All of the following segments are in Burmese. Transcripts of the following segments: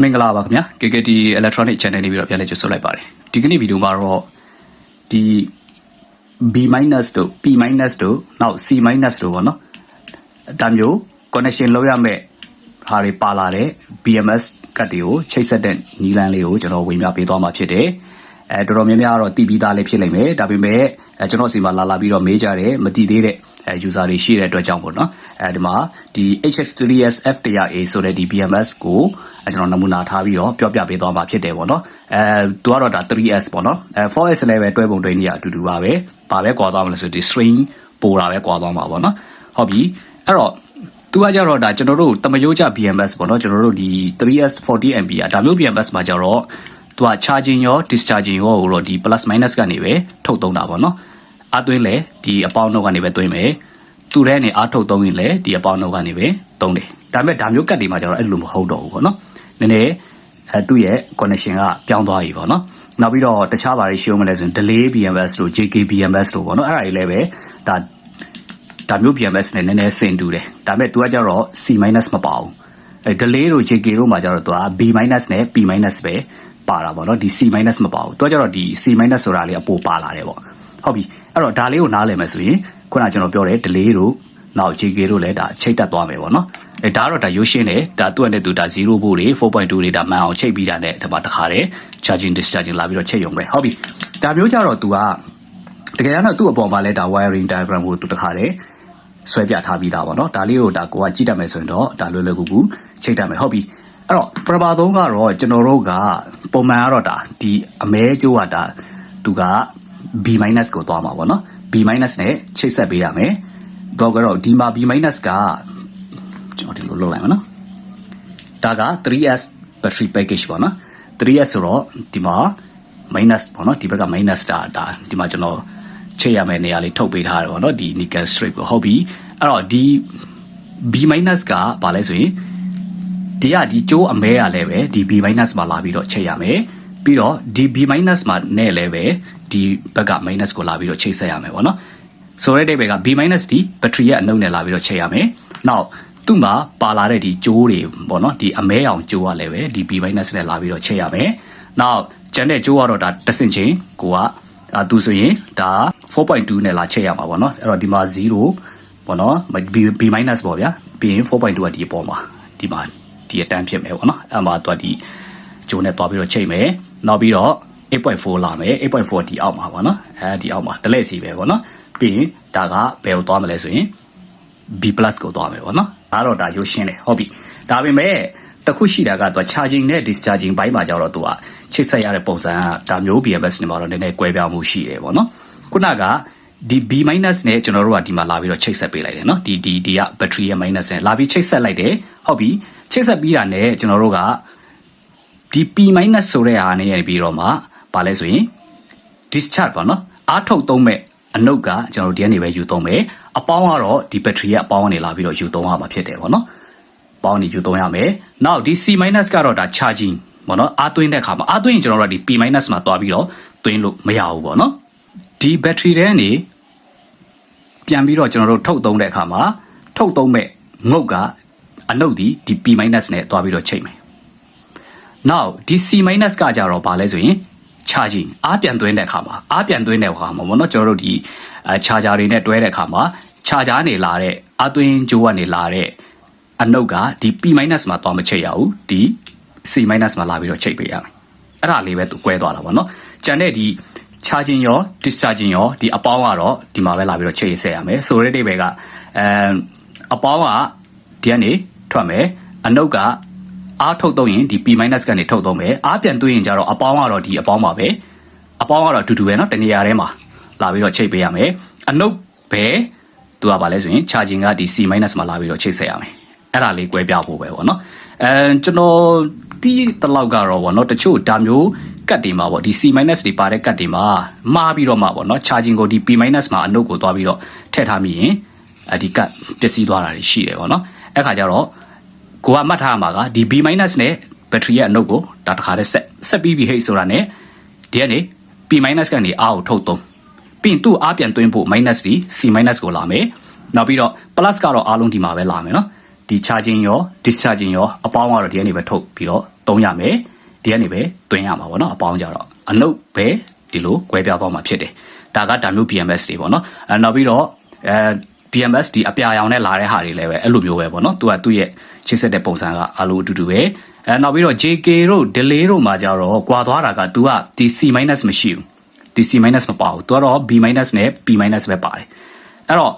မင်္ဂလာပါခင်ဗျာ KKT Electronic Channel နေပြီးတော့ပြန်လည်ကြိုဆိုလိုက်ပါတယ်ဒီကနေ့ဗီဒီယိုမှာတော့ဒီ B- တို့ P- တို့နောက် C- တို့ပေါ့နော်ဒါမျိုး connection လုပ်ရမယ့်ဟာတွေပါလာတဲ့ BMS ကတ်တွေကိုချိတ်ဆက်တဲ့နီလန်းလေးကိုကျွန်တော်ဝင်ပြပေးသွားမှာဖြစ်တယ်တော်တော်များများတော့တည်ပြီးသားလေးဖြစ်လိမ့်မယ်ဒါပေမဲ့ကျွန်တော်စီမှာလာပြီးတော့မေးကြတယ်မတည်သေးတဲ့user တွေရှိတဲ့အတွက်ကြောင့်ပေါ့နော်ဒီမှာဒီ HX3S F100A ဆိုတဲ့ဒီ BMS ကိုကျွန်တော်နမူနာထားပြီးတော့ပြောပြပေးသွားမှာဖြစ်တယ်ပေါ့နော်သူကတော့ဒါ 3S ပေါ့နော်4S လည်းပဲတွဲပုံတွဲနည်းအတူတူပါပဲဘာပဲကွာသွားမလဲဆိုဒီ string ပို့တာပဲကွာသွားမှာပေါ့နော်ဟုတ်ပြီအဲ့တော့သူကကြတော့ဒါကျွန်တော်တို့တမယိုးကြ BMS ပေါ့နော်ကျွန်တော်တို့ဒီ 3S 40A ဒါမျိုး BMS မှာကြတော့သူက charging ရော discharging ရောကိုတော့ဒီ plus minus ကနေပဲထုတ်သုံးတာပေါ့နော်အသွင်းလေဒီအပေါင်းနှုတ်ကနေပဲသွင်းမယ်သူထဲနေအားထုတ်သုံးရင်လေဒီအပေါင်းနှုတ်ကနေပဲသုံးတယ်ဒါပေမဲ့ဒါမျိုးကတ်တွေမှာကျတော့အဲ့လိုမဟုတ်တော့ဘူးပေါ့နော်နည်းနည်းသူ့ရဲ့ connection ကပြောင်းသွားပြီပေါ့နော်နောက်ပြီးတော့တခြားဘာတွေရှုံးမလဲဆိုရင် delay BMS တို့ JK BMS တို့ပေါ့နော်အဲ့ဒါတွေလည်းပဲဒါမျိုး BMS နဲ့နည်းနည်းဆင်တူတယ်ဒါပေမဲ့သူကကျတော့ C- မပါဘူးdelay တို့ JK တို့မှာကျတော့သူက B- နဲ့ P- ပဲပါတာပေါ့နော်ဒီ C- မပါဘူးသူကကျတော့ဒီ C- ဆိုတာလေးအပိုပါလာတယ်ပေါ့ဟုတ်ပြီအဲ့တော့ဒါလေးကိုနားလည်မယ်ဆိုရင်ခုနကကျွန်တော်ပြောတယ် delay တို့နောက် JK တို့လည်းဒါချိတ်တက်သွားမယ်ပေါ့နော်ဒါကတော့ဒါရုပ်ရှင်းတယ်ဒါသူ့အနေနဲ့သူဒါ0 volt တွေ 4.2 တွေဒါမှန်အောင်ချိတ်ပြီးတာနဲ့ဒါမှတခါတည်း charging discharging လာပြီးတော့ချိတ်ရုံပဲဟုတ်ပြီဒါမျိုးကြတော့သူကတကယ်တော့သူ့အပေါ်မှာလဲဒါ wiring diagram ကိုသူတခါတည်းဆွဲပြထားပြီးသားပေါ့နော်ဒါလေးကိုဒါကိုကကြည့်တတ်မယ်ဆိုရင်တော့ဒါလွယ်လွယ်ကူကူချိတ်တတ်မယ်ဟုတ်ပြီအဲ့တော့ပထမဆုံးကတော့ကျွန်တော်တို့ကပုံမှန်ကတော့ဒါဒီအမဲကျိုးကဒါသူက B- ကိုသွားမှာပေါ့နော် B- နဲ့ချိတ်ဆက်ပေးရမယ်တော့ကတော့ဒီမှာ B- ကကျွန်တော်ဒီလိုလုပ်လိုက်မယ်နော်ဒါက 3S battery package ပေါ့နော် 3S ဆိုတော့ဒီမှာ minus ပေါ့နော်ဒီဘက်က minus ဒါဒီမှာကျွန်တော်ချိတ်ရမယ့်နေရာလေးထုတ်ပေးထားတယ်ပေါ့နော်ဒီ nickel strip ကိုဟုတ်ပြီအဲ့တော့ဒီ B- ကဘာလဲဆိုရင်ဒီကျိုးအမဲရလည်းပဲဒီ B- မှာလာပြီးတော့ချိတ်ရမယ်ပြီးတော့ဒီ B- မှာနဲ့လည်းပဲဒီဘက်က minus ကိုလာပြီးတော့ချိတ်ဆက်ရမယ်ပေါ့နော်ဆိုတဲ့ဘက်က B- ဒီ battery ရဲ့အနှုတ်နဲ့လာပြီးတော့ချိတ်ရမယ်နောက်သူ့မှာပါလာတဲ့ဒီကျိုးတွေပေါ့နော်ဒီအမဲအောင်ကျိုးကလည်းပဲဒီ B- နဲ့လာပြီးတော့ချိတ်ရမယ်နောက်ကျန်တဲ့ကျိုးကတော့ဒါတစ်ဆင့်ချင်းကိုကသူဆိုရင်ဒါ 4.2 နဲ့လာချိတ်ရမှာပေါ့နော်အဲ့တော့ဒီမှာ0ပေါ့နော် B- ပေါ့ဗျာပြီးရင် 4.2 ကဒီအပေါ်မှာဒီမှာဒီအတန်းဖြစ်မယ်ပေါ့နော်အဲ့မှာသူကဒီကျိုးနဲ့တွားပြီးတော့ချိတ်မယ်နောက်ပြီးတော့ 8.4 လာမယ် 8.4 ဒီအောက်မှာပေါ့နော်ဒီအောက်မှာဒလက်စီပဲပေါ့နော်ပြီးရင်ဒါကဘယ်ကိုသွားမလဲဆိုရင် B+ ကိုသွားမယ်ပေါ့နော်ဒါတော့ဒါရုပ်ရှင်းတယ်ဟုတ်ပြီဒါပေမဲ့တခုရှိတာကသူ charging နဲ့ discharging ဘိုင်းမှာကျတော့သူကချိတ်ဆက်ရတဲ့ပုံစံကဒါမျိုး BMS နဲ့မှာတော့နည်းနည်းကွဲပြားမှုရှိတယ်ပေါ့နော်ခုနကဒီ B- နဲ့ကျွန်တော်တို့ကဒီမှာလာပြီးတော့ချိတ်ဆက်ပေးလိုက်တယ်နော်ဒီက battery ရဲ့ minus နဲ့လာပြီးချိတ်ဆက်လိုက်တယ်ဟုတ်ပြီချိတ်ဆက်ပြီးတာနဲ့ကျွန်တော်တို့ကဒီ P- ဆိုတဲ့ဟာနဲ့ပြီးတော့မှဘာလဲဆိုရင် discharge ပေါ့နော်အားထုတ်သုံးမဲ့အနုတ်ကကျွန်တော်တို့ဒီကနေပဲယူသုံးမယ်အပေါင်းကတော့ဒီ battery ရဲ့အပေါင်းကနေလာပြီးတော့ယူသုံးရမှာဖြစ်တယ်ပေါ့နော်ပေါင်းနေယူသုံးရမယ်နောက်ဒီ C- ကတော့ဒါ charging ပေါ့နော်အားသွင်းတဲ့အခါမှာအားသွင်းရင်ကျွန်တော်တို့ကဒီ P- မှာသွားပြီးတော့သွင်းလို့မရဘူးပေါ့နော်ဒီ battery ထဲကနေပြန်ပြီးတော့ကျွန်တော်တို့ထုတ်သုံးတဲ့အခါမှာထုတ်သုံးမဲ့ငုတ်ကအနုတ်ဒီ P- နဲ့သွားပြီးတော့ချိန်မယ်နောက်ဒီ C- ကကြတော့ဘာလဲဆိုရင် charging အားပြန်သွင်းတဲ့အခါမှာပေါ့နော်ကျွန်တော်တို့ဒီ charger တွေနဲ့တွဲတဲ့အခါမှာ charger နေလာတဲ့အားသွင်းကြိုးကနေလာတဲ့အနုတ်ကဒီ P- မှာသွားမချိတ်ရဘူးဒီ C- မှာလာပြီးတော့ချိတ်ပေးရမယ်အဲ့ဒါလေးပဲသူကွဲသွားတာပေါ့နော်ကျန်တဲ့ဒီ charging ရော discharging ရောဒီအပေါင်းကတော့ဒီမှာပဲလာပြီးတော့ချိတ်ဆက်ရမယ်ဆိုတဲ့ဘက်ကအပေါင်းကဒီကနေထွက်မယ်အနုတ်ကအားထုတ်သုံးရင်ဒီ P- ကနေထုတ်သုံးမယ်အားပြန်သွင်းရင်ကြတော့အပေါင်းကတော့ဒီအပေါင်းပါပဲအပေါင်းကတော့အတူတူပဲเนาะတနေရာထဲမှာလာပြီးတော့ချိတ်ပေးရမယ်အနုတ်ပဲသူကဘာလဲဆိုရင် charging ကဒီ C- မှာလာပြီးတော့ချိတ်ဆက်ရမယ်အဲ့ဒါလေးကွဲပြားဖို့ပဲပေါ့เนาะကျွန်တော်ဒီတလောက်ကတော့ပေါ့เนาะတချို့ဒါမျိုးကတ်တွေမှာပေါ့ဒီ C- တွေပါတဲ့ကတ်တွေမှာမှားပြီးတော့မှပေါ့เนาะ charging ကိုဒီ P- မှာအနုတ်ကိုသွားပြီးတော့ထည့်ထားမိရင်ဒီကတ်ပျက်စီးသွားတာရှိတယ်ပေါ့เนาะအဲ့ခါကျတော့ကိုကမှတ်ထားရမှာကဒီ B- နဲ့ battery ရဲ့အနုတ်ကိုဒါတခါတည်းဆက်ပြီးပြီဟိတ်ဆိုတာနဲ့ဒီကနေ P- ကနေအားကိုထုတ်သုံးပြီးရင်သူ့အားပြန်သွင်းဖို့ minus ဒီ C- ကိုလာမယ်နောက်ပြီးတော့ plus ကတော့အားလုံးဒီမှာပဲလာမယ်နော် ဒီ charging ရော discharging ရောအပေါင်းကတော့ဒီကနေပဲထုတ်ပြီးတော့သုံးရမယ်ဒီကနေပဲတွင်းရမှာပေါ့နော်အပေါင်းကြတော့အနုပ်ပဲဒီလိုကွဲပြားသွားမှာဖြစ်တယ်ဒါကဒါမျိုး BMS တွေပေါ့နော်နောက်ပြီးတော့BMS ဒီအပြာရောင်နဲ့လာတဲ့ဟာတွေလည်းပဲအဲ့လိုမျိုးပဲပေါ့နော်သူကသူ့ရဲ့ချစ်ဆက်တဲ့ပုံစံကအလိုအတူတူပဲနောက်ပြီးတော့ JK တို့ delay တို့မှာကြတော့ကွာသွားတာက तू ကဒီ C- မရှိဘူးဒီ C- မပါဘူး तू ကတော့ B- နဲ့ P- ပဲပါတယ်အဲ့တော့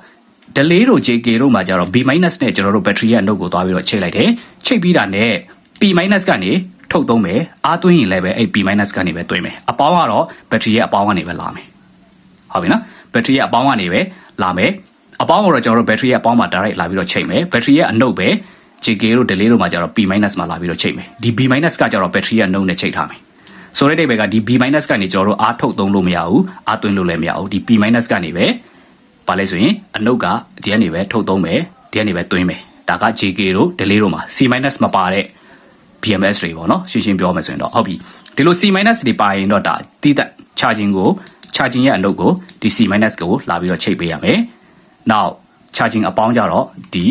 delay တို့ JK တို့မှာကြတော့ B- နဲ့ကျွန်တော်တို့ battery ရဲ့အနုပ်ကိုသွားပြီးတော့ချိတ်လိုက်တယ်ချိတ်ပြီးတာနဲ့ P- ကနေထုတ်သုံးမယ်အားသွင်းရင်လည်းပဲအဲ့ P- ကနေပဲသွင်းမယ်အပေါင်းကတော့ battery ရဲ့အပေါင်းကနေပဲလာမယ်ဟုတ်ပြီနော် battery ရဲ့အပေါင်းကနေပဲလာမယ်အပေါင်းကိုတော့ကျွန်တော်တို့ battery ရဲ့အပေါင်းမှာ direct လာပြီးတော့ချိန်မယ် battery ရဲ့အနုပ်ပဲ JK တို့ delay တို့မှာကျတော့ P- မှာလာပြီးတော့ချိန်မယ်ဒီ B- ကကျတော့ battery ရဲ့အနုပ်နဲ့ချိန်ထားမယ်ဆိုတဲ့ဘက်ကဒီ B- ကနေကျွန်တော်တို့အားထုတ်သုံးလို့မရဘူးအားသွင်းလို့လည်းမရဘူးဒီ P- ကနေပဲပါလဲဆိုရင်အနုပ်ကဒီကနေပဲထုတ်သုံးမယ်ဒီကနေပဲသွင်းမယ်ဒါက JK တို့ delay တို့မှာ C- မပါတဲ့ BMS တွေပေါ့နော်ရှင်းရှင်းပြောမယ်ဆိုရင်တော့ဟုတ်ပြီဒီလို C- တွေပါရင်တော့ဒါတိတက် charging ရဲ့အနုပ်ကိုဒီ C- ကိုလာပြီးတော့ချိတ်ပေးရမယ်နောက် charging အပေါင်းကြတော့ဒီ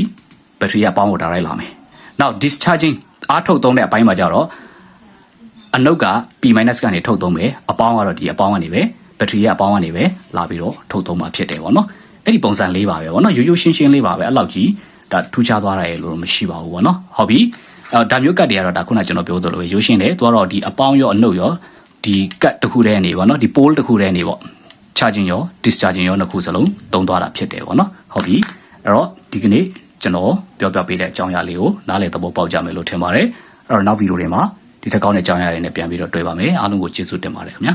battery အပေါင်းကို direct လာမယ်နောက် discharging အားထုတ်သုံးတဲ့အပိုင်းမှာကြတော့အနုပ်က P- ကနေထုတ်သုံးမယ်အပေါင်းကတော့ဒီအပေါင်းကနေပဲ battery ရဲ့အပေါင်းကနေပဲလာပြီးတော့ထုတ်သုံးမှာဖြစ်တယ်ပေါ့နော်အဲ့ဒီပုံစံလေးပါပဲပေါ့နော်ရိုးရိုးရှင်းရှင်းလေးပါပဲအဲ့လောက်ကြီးဒါထူးခြားသွားတယ်လို့မရှိပါဘူးပေါ့နော်ဟုတ်ပြီဒါမျိုးကတ်တွေကတော့ဒါခုနကျွန်တော်ပြောသလိုပဲရိုးရှင်းတယ်သူကတော့ဒီအပေါင်းရောအနုပ်ရောဒီကတ်တစ်ခုတည်းနေပေါ့နော်ဒီ pole တစ်ခုတည်းနေပေါ့ charging ရော discharging ရောနှစ်ခုစလုံးသုံးသွားတာဖြစ်တယ်ပေါ့နော်ဟုတ်ပြီအဲ့တော့ဒီကနေ့ကျွန်တော်ပြောပြပေးတဲ့အကြောင်းအရာလေးကိုနားလည်သဘောပေါက်ကြမယ်လို့ထင်ပါတယ်အဲ့တော့နောက်ဗီဒီယိုတွေမှာဒီထက်ကောင်းတဲ့အကြောင်းအရာတွေနဲ့ပြန်ပြီးတော့တွေ့ပါမယ်အားလုံးကိုကျေးဇူးတင်ပါတယ်ခင်ဗျာ